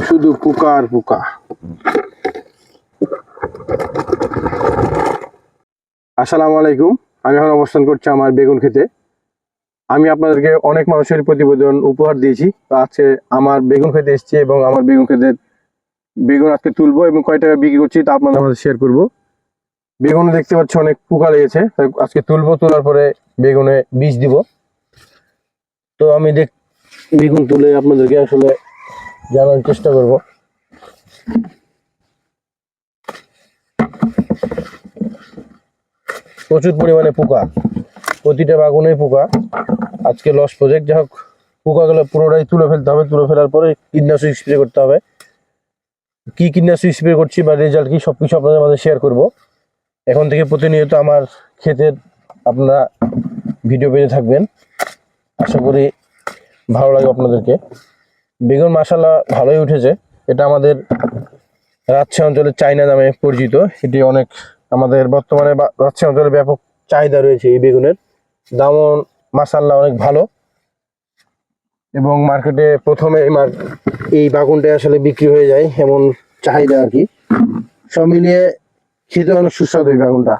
শুধু পোকা আর পোকা। আসসালামু আলাইকুম। আমি এখন অবস্থান করছি আমার বেগুন ক্ষেতে। আমি আপনাদেরকে অনেক মানুষের প্রতিবেদন উপহার দিয়েছি, তো আজকে আমার বেগুন খেতে এসেছি এবং আমার বেগুন ক্ষেতের বেগুন আজকে তুলবো এবং কয় টাকা বিক্রি করছি তা আপনাদের মাঝে শেয়ার করব। বেগুনে দেখতে পাচ্ছি অনেক পোকা লেগেছে, তাই আজকে তুলবো, তোলার পরে বেগুনে বীজ দিব। তো আমি বেগুন তুলে আপনাদেরকে আসলে জানার চেষ্টা করব। প্রচুর পরিমাণে পোকা, প্রতিটা বাগুনে পোকা। আজকে লস প্রজেক্ট। যাই হোক, পোকাগুলো পুরোটাই তুলে ফেলতে হবে। তুলে ফেলার পরে কীটনাশক স্প্রে করতে হবে। কি কীটনাশক স্প্রে করছি বা রেজাল্ট কি সবকিছু আপনাদের মাঝে শেয়ার করব। এখন থেকে প্রতিনিয়ত আমার ক্ষেতের আপনারা ভিডিও পেতে থাকবেন। আশা করি ভালো লাগে আপনাদেরকে। বেগুন মাশাআল্লাহ ভালোই উঠেছে। এটা আমাদের রাজশাহী অঞ্চলের চায়না নামে পরিচিত। এটি অনেক আমাদের বর্তমানে রাজশাহী অঞ্চলে ব্যাপক চাহিদা রয়েছে এই বেগুনের। দামও মাশাআল্লাহ অনেক ভালো এবং মার্কেটে প্রথমে এই বাগুনটা আসলে বিক্রি হয়ে যায় এমন চাহিদা আর কি। সব মিলিয়ে খেতে অনেক সুস্বাদু এই বাগুনটা।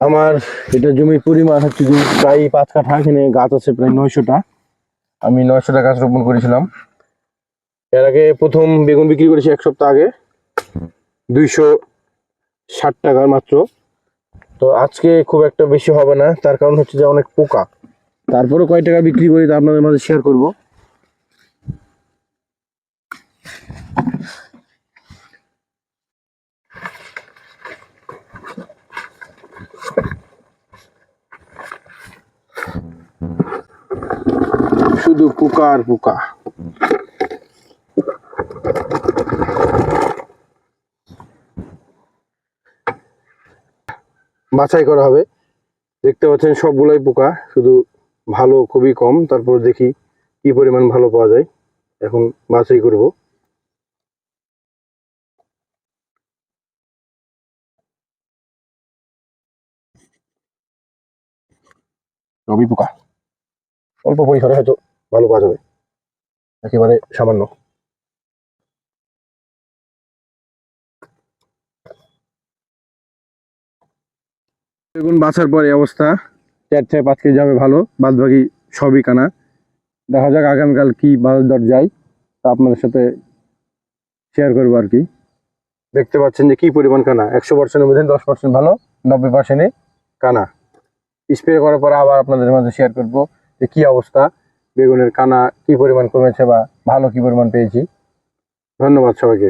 আমার এটা জমির পরিমাণ হচ্ছে প্রায় 5 কাঠা। এখানে গাছ আছে প্রায় 900টা। আমি 900টা গাছ রোপণ করেছিলাম। এর আগে প্রথম বেগুন বিক্রি করেছি 1 সপ্তাহ আগে 260 টাকার মাত্র। তো আজকে খুব একটা বেশি হবে না, তার কারণ হচ্ছে যে অনেক পোকা। তারপরে কয় টাকা বিক্রি করি তা আপনাদের মাঝে শেয়ার করব। শুধু পোকা আর পোকা। বাছাই করা হবে। দেখতে পাচ্ছেন সবগুলাই পোকা, শুধু ভালো খুবই কম। তারপর দেখি কি পরিমাণ ভালো পাওয়া যায়। এখন বাছাই করব। সবই পোকা। অল্প পরিসরে হয়তো ভালো পাওয়া যাবে, একেবারে সামান্য। বেগুন বাছার পরে অবস্থা 4 থেকে 5 কেজি যাবে ভালো, বাদ বাকি সবই কানা। দেখা যাক আগামীকাল কি বাজার দর যায়, তা আপনাদের সাথে শেয়ার করবো আর কি। দেখতে পাচ্ছেন যে কি পরিমাণ কানা। 100%-এর মধ্যে 10% ভালো, 90%-এ কানা। স্প্রে করার পর আবার আপনাদের মাঝে শেয়ার করব যে কি অবস্থা, বেগুনের কানা কি পরিমাণ কমেছে বা ভালো কি পরিমাণ পেয়েছি। ধন্যবাদ সবাইকে।